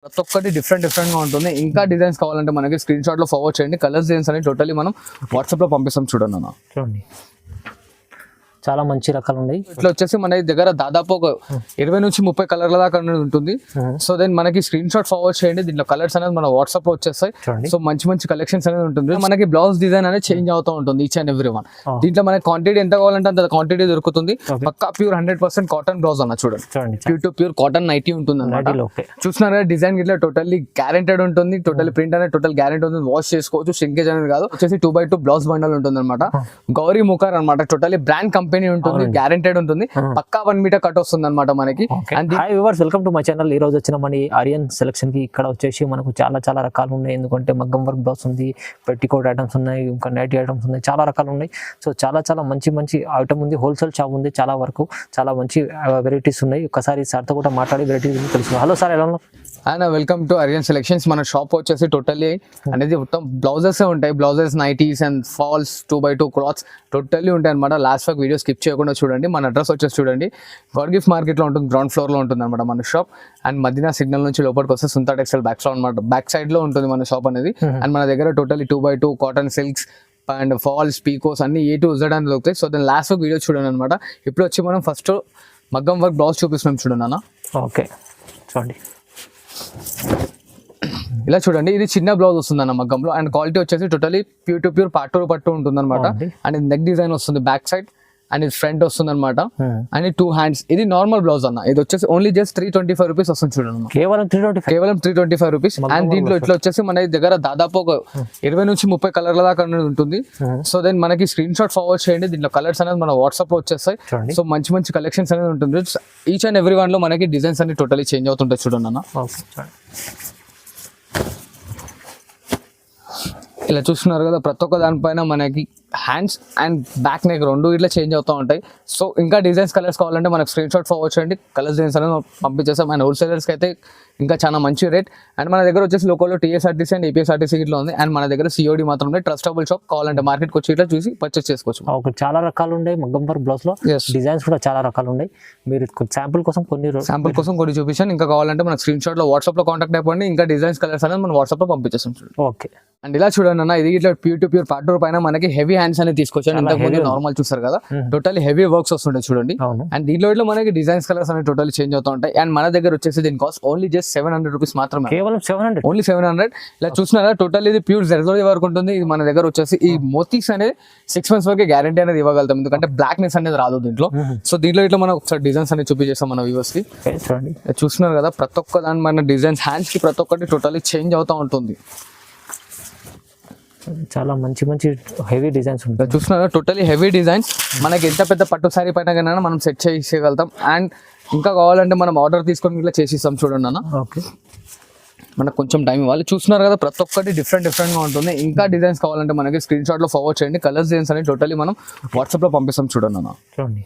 ప్రతి ఒక్కటి డిఫరెంట్ గా ఉంటుంది. ఇంకా డిజైన్స్ కావాలంటే మనకి స్క్రీన్ షాట్ లో ఫార్వర్డ్ చేయండి. కలర్స్ డిజైన్స్ అని టోటల్లీ మనం వాట్సాప్ లో పంపిస్తాం. చూడండి అన్న, చూడండి చాలా మంచి రకాలు ఉన్నాయి. ఇట్లా వచ్చేసి మన దగ్గర దాదాపు ఒక 20 నుంచి 30 కలర్ల దాకా ఉంటుంది. సో దెన్ మనకి స్క్రీన్ షాట్ ఫార్వర్డ్ చేయండి. దీంట్లో కలర్స్ అనేది మన వాట్సాప్ లో వచ్చేస్తాయి. సో మంచి కలెక్షన్స్ అనేది ఉంటుంది. మనకి బ్లౌజ్ డిజైన్ అనేది చేంజ్ అవుతూ ఉంటుంది ఈచ్ అండ్ ఎవ్రీ వన్. దీంట్లో మనకి క్వాంటిటీ ఎంత కావాలంటే అంత క్వాంటిటీ దొరుకుతుంది. పక్కా ప్యూర్ 100% కాటన్ బ్లౌజ్ అన్న. చూడండి ప్యూర్ కాటన్ నైటీ ఉంటుంది అన్నమాట. చూసినారా డిజైన్ ఇట్లా టోటల్లీ గ్యారెంటెడ్ ఉంటుంది. టోటల్లీ ప్రింట్ అనేది టోటల్ గ్యారెంటీ ఉంటుంది. వాష్ చేసుకోవచ్చు, షింకేజ్ అనేది కాదు. వచ్చేసి 2x2 బ్లౌజ్ బండల్ ఉంటుంది అనమాట. గౌరీ ముఖర్ అనమాట. టోటల్లీ బ్రాండ్ కంపెనీ ఉంటుంది, గ్యారెంటెడ్ ఉంటుంది. పక్కా 1 మీటర్ కట్ వస్తుంది అనమాట మనకి. Hi viewers, welcome to my channel. ఈ రోజు వచ్చిన మన ఆర్యన్ సెలక్షన్ కి ఇక్కడ వచ్చేసి మనకు చాలా రకాలు ఉన్నాయి. ఎందుకంటే మగ్గం వర్క్ బ్లౌజ్ ఉంది, పెట్టికోట్ ఐటమ్స్ ఉన్నాయి, ఇంకా నైటీ ఐటమ్స్ ఉన్నాయి, చాలా రకాలు ఉన్నాయి. సో చాలా మంచి ఐటమ్ ఉంది. హోల్సేల్ షాప్ ఉంది. చాలా వరకు చాలా మంచి వెరైటీస్ ఉన్నాయి. ఒకసారి సార్తో కూడా మాట్లాడి వెరైటీస్ తెలుసు. హలో సార్, ఎలా ఉన్నారు? And welcome to Aryan Selections. మన షాప్ వచ్చేసి టోటల్లీ అనేది మొత్తం బ్లౌజెస్ ఉంటాయి. Blouses, nighties and falls, 2x2 cloths totally ఉంటాయి అనమాట. లాస్ట్ వరకు వీడియో స్కిప్ చేయకుండా చూడండి. మన అడ్రస్ వచ్చేసి చూడండి, గాడ్ గిఫ్ట్ మార్కెట్ లో ఉంటుంది, గ్రౌండ్ ఫ్లోర్ లో ఉంటుంది అనమాట మన షాప్. అండ్ మదీనా సిగ్నల్ నుంచి లోపలికి వస్తే సుంతా టెక్స్టైల్ బ్యాక్ లో అనమాట, బ్యాక్ సైడ్ లో ఉంటుంది మన షాప్ అనేది. అండ్ మన దగ్గర totally 2x2 cotton silks and falls, picos అన్ని A to Z అని దొరుకుతాయి. సో దాని లాస్ట్ వరకు వీడియో చూడండి అనమాట. ఇప్పుడు వచ్చి మనం ఫస్ట్ మగ్గం వర్క్ బ్లౌజ్ చూపిస్తున్నాం. చూడండి అన్న, ఓకే చూడండి ఇలా చూడండి. ఇది చిన్న బ్లౌజ్ వస్తుంది అన్న మగ్గంలో. అండ్ క్వాలిటీ వచ్చేసి టోటలీ ప్యూర్ పట్టు ఉంటుంది అనమాట. అండ్ నెక్ డిజైన్ వస్తుంది బ్యాక్ సైడ్, అండ్ ఇది ఫ్రంట్ వస్తుంది అనమాట. And 2 hands. ఇది నార్మల్ బ్లౌజ్ అన్న. ఇది వచ్చేసి ఓన్లీ జస్ట్ 325 రూపీస్ వస్తుంది. చూడండి, కేవలం 325 రూపీస్. అండ్ దీంట్లో ఇట్లా వచ్చేసి మన దగ్గర దాదాపు ఒక 20 నుంచి 30 కలర్ల దాకా ఉంటుంది. సో దెన్ మనకి స్క్రీన్ షాట్ ఫార్వర్డ్ చేయండి. దీంట్లో కలర్స్ అనేది మన వాట్సాప్ లో వచ్చేస్తాయి. సో మంచి కలెక్షన్స్ అనేది ఉంటుంది. ఈచ్ అండ్ ఎవ్రీ వన్ లో మనకి డిజైన్స్ అన్ని టోటలీ చేంజ్ అవుతుంటాయి. చూడండి అన్న, ఇలా చూస్తున్నారు కదా. ప్రతి ఒక్క దానిపైన మనకి హ్యాండ్స్ అండ్ బ్యాక్ నెక్ రెండు ఇట్లా చేంజ్ అవుతూ ఉంటాయి. సో ఇంకా డిజైన్స్, కలర్స్ కావాలంటే మనకు స్క్రీన్ షాట్ ఫార్వర్డ్ చేయండి. కలర్స్ డిజైన్స్ అనేది పంపించేస్తాం. అండ్ హోల్సేలర్స్కి అయితే ఇంకా చాలా మంచి రేట్. అండ్ మన దగ్గర వచ్చేసి లోకల్లో TSRTC అండ్ APSRTC ఇట్లా ఉంది. అండ్ మన దగ్గర COD మాత్రం ఉంది. Trustable shop. కావాలంటే మార్కెట్కి వచ్చి ఇట్లా చూసి పర్చేస్ చేసుకోవచ్చు. ఓకే, చాలా రకాలు ఉన్నాయి మగ్గం వర్క్ బ్లౌజ్ లో. డిజైన్స్ కూడా చాలా రకాలు ఉన్నాయి. మీరు శాంపుల్ కోసం కొన్ని చూపించాను. ఇంకా కావాలంటే మన స్క్రీన్ షాట్ లో వాట్సాప్ లో కాంటాక్ట్ అయిపోండి. ఇంకా డిజైన్స్, కలర్స్ అనేది మనం వాట్సాప్ లో పంపించేస్తాం. ఓకే. అండ్ ఇలా చూడండి అన్న, ఇది ఇట్లా ప్యూర్ పట్టు పైన మనకి హెవీ హ్యాండ్స్ అనేది తీసుకొచ్చాను. ఇంతకుముందు నార్మల్ చూస్తారు కదా, టోటల్లీ హెవీ వర్క్స్ వస్తుంటాయి చూడండి. అండ్ దీంట్లో ఇట్లా మనకి డిజైన్స్, కలర్స్ అనేవి టోటల్లీ చేంజ్ అవుతూ ఉంటాయి. అండ్ మన దగ్గర వచ్చేసి దీని కాస్ట్ ఓన్లీ జస్ట్ 700 రూపీస్ మాత్రమే. కేవలం 700, ఓన్లీ 700. ఇలా చూస్తున్నారా, టోటల్ ఇది ప్యూర్ జెర్దోజీ వరకు ఉంటుంది. ఇది మన దగ్గర వచ్చేసి ఈ మోతీస్ అనేది 6 months వరకే గ్యారంటీ అనేది ఇవ్వగలుగుతాం. ఎందుకంటే బ్లాక్నెస్ అనేది రాదు దీంట్లో. సో దీంట్లో ఇట్లా మనం ఒకసారి డిజైన్స్ అనేది చూపించేస్తాం మన వ్యూవర్స్ కి. చూస్తున్నారు కదా, ప్రతి ఒక్క దాని మన డిజైన్స్, హ్యాండ్స్ కి ప్రతి ఒక్కటి టోటల్లీ చేంజ్ అవుతూ ఉంటుంది. చాలా మంచి హెవీ డిజైన్స్ ఉంటాయి. చూస్తున్నారా, టోటల్లీ హెవీ డిజైన్స్. మనకి ఎంత పెద్ద పట్టు సారీ పైన కన్నా మనం సెట్ చేయగలుగుతాం. అండ్ ఇంకా కావాలంటే మనం ఆర్డర్ తీసుకొని ఇట్లా చేసిస్తాం. చూడండి అన్న, ఓకే, మనకు కొంచెం టైం ఇవ్వాలి. చూస్తున్నారు కదా, ప్రతి ఒక్కటి డిఫరెంట్ గా ఉంటుంది. ఇంకా డిజైన్స్ కావాలంటే మనకి స్క్రీన్ షాట్ లో ఫార్వర్డ్ చేయండి. కలర్స్ డిజైన్స్ అనేది టోటల్లీ మనం వాట్సాప్ లో పంపిస్తాం. చూడండి అన్న, చూడండి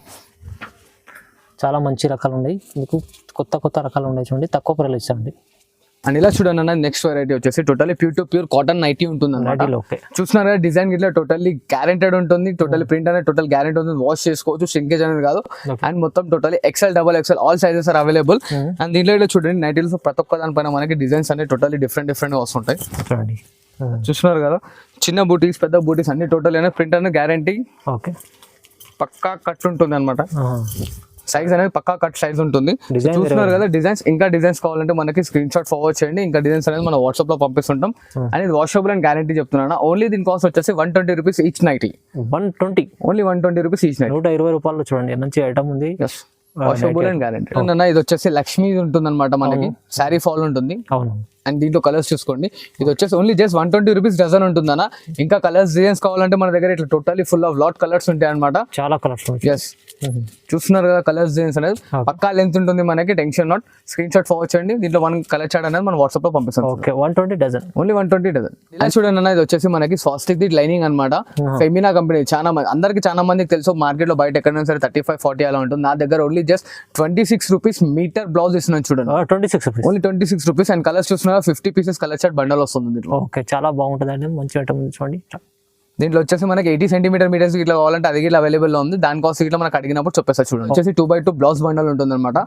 చాలా మంచి రకాలు ఉన్నాయి. మీకు కొత్త రకాలు ఉన్నాయి. చూడండి, తక్కువ ప్రైస్ ఇచ్చండి. అండ్ ఇలా చూడండి అన్న, నెక్స్ట్ వెరైటీ వచ్చేసి టోటల్లీ ప్యూర్ కాటన్ నైటీ ఉంటుంది అన్నమాట. చూస్తున్నారా డిజైన్ ఇట్లా టోటల్లీ గ్యారెంటెడ్ ఉంటుంది. టోటల్లీ ప్రింట్ అనేది టోటల్ గ్యారెంటీ ఉంటుంది. వాష్ చేసుకోవచ్చు, షింకేజ్ అనేది కాదు. అండ్ మొత్తం totally XL, XXL all sizes are available. And దీంట్లో ఇట్లా చూడండి, నైటీలో ప్రతి ఒక్క దానిపైన మనకి డిజైన్స్ అనేది టోటల్లీ డిఫరెంట్ గా వస్తుంటాయి. చూస్తున్నారు కదా, చిన్న బూటీస్, పెద్ద బూటీస్ అన్ని టోటల్ అనేది ప్రింట్ అనేది గ్యారంటీ. ఓకే, పక్కా కట్ ఉంటుంది అనమాట. సైజ్ అనేది పక్కా కట్ సైజ్ ఉంటుంది. చూస్తున్నారు కదా డిజైన్స్. ఇంకా డిజైన్స్ కావాలంటే మనకి స్క్రీన్ షాట్ ఫార్వర్డ్ చేయండి. ఇంకా డిజైన్స్ అనేది మనం వాట్సాప్ లో పంపిస్తుంటాం. అండ్ ఇది వాషబుల్ అండ్ గ్యారంటీ చెప్తున్నాను. ఓన్లీ దీని కాస్ట్ వచ్చేసి 120 rupees each nighty. 120, only 120 rupees each nighty. 120 రూపాయలు. చూడండి, మంచి ఐటమ్ ఉంది. Washable and guarantee. ఇది వచ్చేసి లక్ష్మీ ఉంటుంది అనమాట. మనకి శారీ ఫాల్ ఉంటుంది. అవును. అండ్ దీంట్లో కలర్స్ చూసుకోండి. ఇది వచ్చేసి ఓన్లీ జస్ట్ 120 రూపీస్ డజన్ ఉంటుందన్న. ఇంకా కలర్స్, డిజైన్స్ కావాలంటే మన దగ్గర ఇట్లా totally full of lot colours ఉంటాయి అనమాట. చాలా కలర్స్. ఎస్, చూస్తున్నారు కదా, కలర్స్, డిజైన్స్ అనేది పక్కా లెంత్ ఉంటుంది మనకి. Tension not. Screen shot forward చేయండి. దీంట్లో మనం కలర్ చార్ట్ అనేది మనం వాట్సాప్ లో పంపిస్తాం. Okay, 120 dozen. Only 120 dozen. ఇలా చూడండి అన్న, ఇది వచ్చేసి మనకి స్వాస్టిక్ ది లైనింగ్ అనమాట. Femina company. చాలా అందరికి చాలా మందికి తెలుసు. మార్కెట్ లో బయట ఎక్కడైనా సరే 35-40 అలా ఉంటుంది. నా దగ్గర only just 26 rupees metre blouse ఇస్తున్నాను. చూడండి, 26 rupees. Only 26 rupees. And colours చూస్తున్నారు, 50 పీసెస్ కలర్ చార్ట్ బండల్ వస్తుంది. ఓకే, చాలా బాగుంటుంది అండి. మంచి ఐటమ్ చూడండి. దీంట్లో వచ్చేసి మనకి 80 సెంటీమీటర్ మీటర్స్ ఇట్లా కావాలంటే అది ఇట్లా అవైలబుల్ లో ఉంది. దానికోసం ఇట్లా మనకు అడిగినప్పుడు చెప్పేస్తా చూడండి. వచ్చేసి 2x2 బ్లౌజ్ బండల్ ఉంటుంది అనమాట.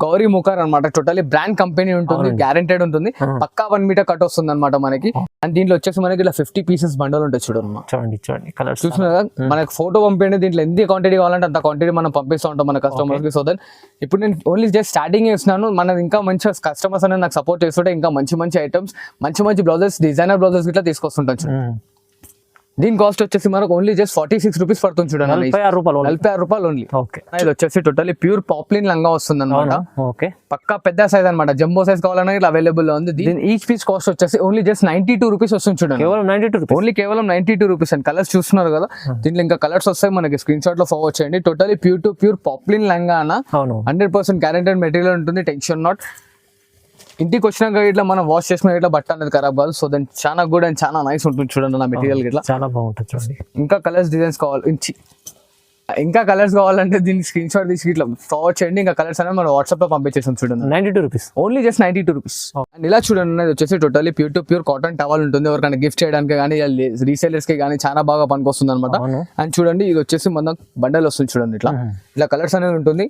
గౌరీ ముఖర్ అనమాట. టోటలీ బ్రాండ్ కంపెనీ ఉంటుంది, గ్యారెంటెడ్ ఉంటుంది. పక్కా 1 మీటర్ కట్ వస్తుంది అనమాట మనకి. అండ్ దీంట్లో వచ్చేసి మనకి ఇలా 50 పీసెస్ బండల్ ఉంటుంది చూడండి. చూడండి కలర్ చూస్తున్నారు కదా, మనకి ఫోటో పంపించండి. దీంట్లో ఎంత క్వాంటిటీ కావాలంటే అంత క్వాంటిటీ మనం పంపిస్తూ ఉంటాం మన కస్టమర్స్ కి. సో దెన్ ఇప్పుడు నేను ఓన్లీ జస్ట్ స్టార్టింగ్ చేస్తున్నాను. మనది ఇంకా మంచి కస్టమర్స్ అనేది నాకు సపోర్ట్ చేస్తుంటే ఇంకా మంచి మంచి ఐటమ్స్, మంచి బ్లౌజెస్, డిజైనర్ బ్లౌజెస్ ఇట్లా తీసుకొస్తుంటాను. దీని కాస్ట్ వచ్చేసి మనకు ఓన్లీ జస్ట్ 46 రూపీస్ పడుతుంది చూడండి. 46 రూపాయలు ఓన్లీ. ఇది వచ్చేసి టోటలీ ప్యూర్ పాప్లిన్ లంగా వస్తుంది అనమాట. పక్కా పెద్ద సైజ్ అనమాట. జంబో సైజ్ కావాలన్నా ఇట్లా అవైలబుల్ లో ఉంది. దీని ఈచ్ పీస్ కాస్ట్ వచ్చేసి ఓన్లీ జస్ట్ 92 రూపీస్ వస్తుంది చూడండి. కేవలం 92 రూపీస్ అండ్ కలర్స్ చూస్తున్నారు కదా. దీంట్లో ఇంకా కలర్స్ వస్తాయి మనకి. స్క్రీన్ షాట్ లో ఫార్వర్డ్ చేయండి. టోటలీ ప్యూర్ పాప్లిన్ లంగా అన్న 100% గ్యారెంటెడ్ మెటీరియల్ ఉంటుంది. Tension not. ఇంటికి వచ్చినాక ఇట్లా మనం వాష్ చేసుకున్న ఇట్లా బట్ట అనేది ఖరాబ్ కాదు. సో దెన్ చాలా గుడ్ అండ్ చాలా నైస్ ఉంటుంది చూడండి నా మెటీరియల్ ఇట్లా. చాలా బాగుంటుంది చూడండి. ఇంకా కలర్స్ డిజైన్స్ ఇంకా కలర్స్ కావాలంటే దీన్ని స్క్రీన్ షాట్ తీసి ఇట్లా ఫార్వర్డ్ చేయండి. ఇంకా కలర్స్ అనేది మనం వాట్సాప్ లో పంపించేసాం చూడండి. 92 rupees only just 92 rupees. And ఇలా చూడండి, అనేది వచ్చేసి టోటలీ ప్యూర్ కాటన్ టవల్ ఉంటుంది. ఎవరికైనా గిఫ్ట్ చేయడానికి కానీ రీసేలర్స్ కి కానీ చాలా బాగా పనికొస్తుంది అనమాట. అండ్ చూడండి, ఇది వచ్చేసి మన బండల్ వస్తుంది చూడండి. ఇట్లా కలర్స్ అనేది ఉంటుంది.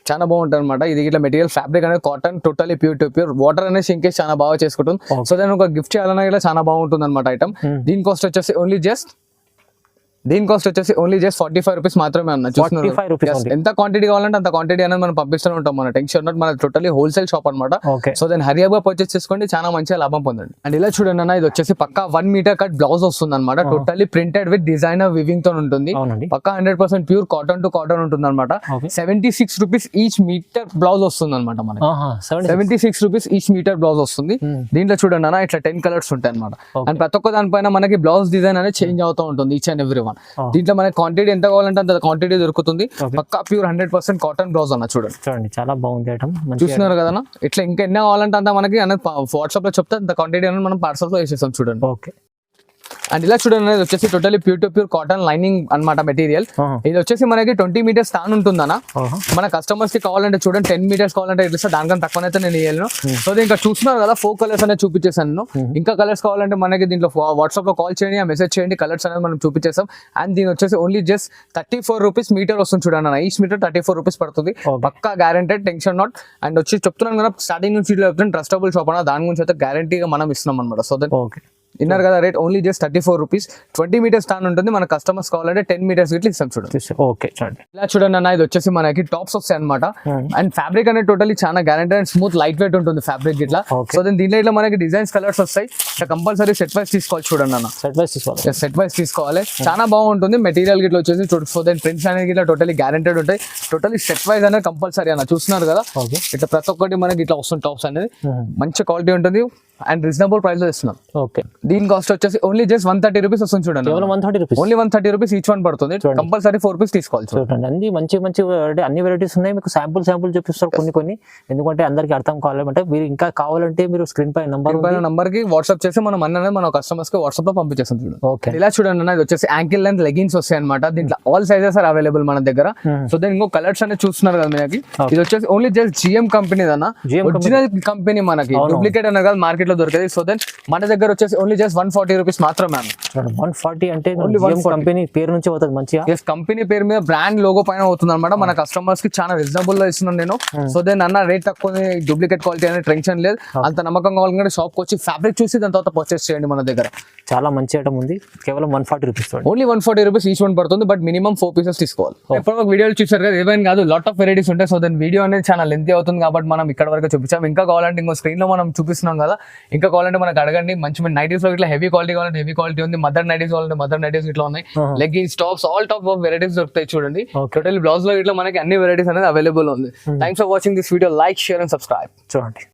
చాలా బాగుంటుంది అనమాట. ఇది ఇట్లా మెటీరియల్ ఫ్యాబ్రిక్ అనేది కాటన్, టోటలీ ప్యూర్ వాటర్ అనేది షింకేజ్ చాలా బాగా చేసుకుంటుంది. సో దాన్ని ఒక గిఫ్ట్ చేయాలన్నా ఇలా చాలా బాగుంటుంది అనమాట ఐటమ్. దీని కాస్ట్ వచ్చేసి ఓన్లీ జస్ట్ 45 రూపీస్ మాత్రమే అన్న. చూస్తున్నారు ఎంత క్వాంటిటీ కావాలంటే అంత క్వాంటిటీ అనేది మనం పంపిస్తూనే ఉంటాం. మన టెన్షన్ నాట్, మన టోటలీ హోల్సేల్ షాప్ అనమాట. సో దాన్ని హరియప్ గా పర్చేస్ చేసుకోండి, చాలా మంచిగా లాభం పొందండి. అండ్ ఇలా చూడండి అన్న, ఇది వచ్చేసి పక్కా 1 మీటర్ కట్ బ్లౌజ్ వస్తుంది అనమాట. Totally printed with designer weaving తో ఉంటుంది. పక్కా 100% ప్యూర్ కాటన్ టు కాటన్ ఉంటుంది అనమాట. 76 రూపీస్ ఈచ్ మీటర్ బ్లౌజ్ వస్తుంది అనమాట మనకి. 76 రూపీస్ ఈచ్ మీటర్ బ్లౌజ్ వస్తుంది. దీంట్లో చూడండి అన్న, ఇట్లా 10 కలర్స్ ఉంటాయి అనమాట. అండ్ ప్రతి ఒక్క దానిపైన మనకి బ్లౌజ్ డిజైన్ అనేది చేంజ్ అవుతూ ఉంటుంది ఈచ్ అండ్ ఎవ్రీ వన్. దీంట్లో మనకి క్వాంటిటీ ఎంత కావాలంటే అంత క్వాంటిటీ దొరుకుతుంది. పక్కా ప్యూర్ 100% కాటన్ బ్లౌజ్ అన్న. చూడండి చాలా బాగుంది ఐటమ్. చూస్తున్నారు కదా, ఇట్లా ఇంకా ఎన్ని కావాలంటే అంత మనకి వాట్సాప్ లో చెప్తే అంత క్వాంటిటీ అనేది మనం పార్సల్ లో వేసేస్తాం చూడండి. ఓకే. అండ్ ఇలా చూడండి, అనేది వచ్చేసి టోటలీ ప్యూర్ కాటన్ లైనింగ్ అనమాట మెటీరియల్. ఇది వచ్చేసి మనకి 20 మీటర్స్ తాను ఉంటుందన్న. మన కస్టమర్స్ కి కావాలంటే చూడండి 10 మీటర్స్ కావాలంటే ఇట్లా దానికన్నా తక్కువనైతే నేను ఇవ్వను. సో ఇంకా చూస్తున్నారు కదా, 4 కలర్స్ అనేది చూపించేసాను. ఇంకా కలర్స్ కావాలంటే మనకి దీంట్లో వాట్సాప్ లో కాల్ చేయండి, మెసేజ్ చేయండి, కలర్స్ అనేది మనం చూపించేస్తాం. అండ్ దీని వచ్చేసి ఓన్లీ జస్ట్ 34 రూపీస్ మీటర్ వస్తుంది చూడండి అన్న. ఈచ్ మీటర్ 34 రూపీస్ పడుతుంది. పక్కా గ్యారెంటెడ్, టెన్షన్ నాట్. అండ్ వచ్చి చెప్తున్నాను కదా, స్టార్టింగ్ నుంచి ట్రస్టబుల్ షాప్ అన్న, దాని గురించి అయితే గ్యారంటీగా మనం ఇస్తున్నాం అనమాట. సో దట్ ఇన్నర్ కదా rate only just 34 rupees. 20 metres stand ఉంటుంది. మన కస్టమర్స్ కావాలంటే 10 మీటర్స్ ఇట్లా ఇస్తాం చూడండి. ఓకే చూడండి. ఇలా చూడండి అన్న, ఇది వచ్చేసి మనకి టాప్స్ వస్తాయి అనమాట. అండ్ ఫ్యాబ్రిక్ అనేది టోటలీ చాలా guaranteed and smooth light weight ఉంటుంది ఫ్యాబ్రిక్ ఇట్లా. సో దీంట్లో ఇట్లా మనకి డిజైన్స్ కలర్స్ వస్తాయి. కంపల్సరీ సెట్ వైస్ తీసుకోవాలి చూడండి అన్న. సెట్ వైస్ తీసుకోవాలి, చాలా బాగుంటుంది మెటీరియల్ గిట్లా వచ్చేసి. సో దాని ప్రింట్స్ అనేది ఇట్లా టోటలీ గ్యారెంటెడ్ ఉంటాయి. టోటలీ సెట్ వైస్ అనేది కంపల్సరీ అన్న. చూస్తున్నారు కదా, ఇట్లా ప్రతి ఒక్కటి మనకి ఇట్లా వస్తుంది. టాప్స్ అనేది మంచి క్వాలిటీ ఉంటుంది అండ్ రీజనబుల్ ప్రైస్ లో ఇస్తున్నాం. ఓకే. దీని కాస్ట్ వచ్చేసి ఓన్లీ జస్ట్ 130 రూపీస్ వస్తుంది చూడండి. ఓన్లీ 130 రూపీస్ ఈచ్ వన్ పడుతుంది. కంపల్సరీ 4 రూపీస్ తీసుకోవాలి చూడండి. అన్ని మంచి అన్ని వెరైటీస్ ఉన్నాయి. మీకు శాంపుల్ చూపిస్తారు కొన్ని, ఎందుకంటే అందరికి అర్థం కావాలంటే. మీరు ఇంకా కావాలంటే మీరు స్క్రీన్ పై నంబర్ కి వాట్సాప్ చేసి మనం అన్నీ మన కస్టమర్స్ కి వాట్సాప్ లో పంపించేస్తాం చూడండి. ఓకే. ఇలా చూడండి అన్న, ఇది వచ్చేసి యాంకిల్ లెంత్ లెగిన్స్ వస్తాయి అనమాట. దీంట్లో ఆల్ సైజెస్ ఆర్ అవైలబుల్ మన దగ్గర. సో దీని ఇంకో కలర్స్ అనేది చూస్తున్నారు కదా మనకి. ఇది వచ్చేసి ఓన్లీ జస్ట్ GM కంపెనీ అన్న. ఒరిజినల్ కంపెనీ, మనకి డూప్లికేట్ అన్న కాదు, మార్కెట్ లో దొరికేది. సో దెన్ మన దగ్గర వచ్చేసి ఓన్లీ జస్ట్ 140 రూపీస్ మాత్రమే. 140 అంటే కంపెనీ పేరు నుంచి అవుతుంది మంచిగా. కంపెనీ పేరు మీద బ్రాండ్ లోగో పైన అవుతుంది అనమాట. మన కస్టమర్స్ కి చాలా రీజనబుల్ లో ఇస్తున్నాను నేను. సో దెన్ అన్న రేట్ తక్కువ, డూప్లికేట్ క్వాలిటీ అనేది టెన్షన్ లేదు. అంత నమ్మకం కావాలంటే షాప్ కి వచ్చి ఫ్యాబ్రిక్ చూసి దాని తర్వాత పర్చేస్ చేయండి మన దగ్గర. చాలా మంచి ఐటమ్ ఉంది. కేవలం 140 rupees. Only 140 rupees each one పడుతుంది. బట్ మినిమం 4 పీసెస్ తీసుకోవాలి. ఎప్పుడు ఒక వీడియోలు చూసారు కదా, ఏమైనా కాదు, లాట్ ఆఫ్ వెరైటీస్ ఉంటాయి. సో దెన్ వీడియో అనేది చాలా లెంతీ అవుతుంది కాబట్టి మనం ఇక్కడ వరకు చూపించాం. ఇంకా కావాలంటే ఇంకో స్క్రీన్ లో మనం చూపిస్తున్నాం కదా, ఇంకా కావాలంటే మనకు అడగండి. మంచి నైటీస్ లో ఇట్లా హెవీ క్వాలిటీ కావాలంటే హెవీ క్వాలిటీ ఉంది. మదర్ నైటీస్ కావాలంటే మదర్ నైటీస్ ఇట్లా ఉన్నాయి. Leggings, tops, all top of varieties దొరుకుతాయి చూడండి. టోటల్ బ్లౌజ్ లో ఇట్లా మనకి అన్ని వెరైటీస్ అనేది అవైలబుల్ ఉంది. Thanks for watching this video. Like, share and subscribe. చూడండి.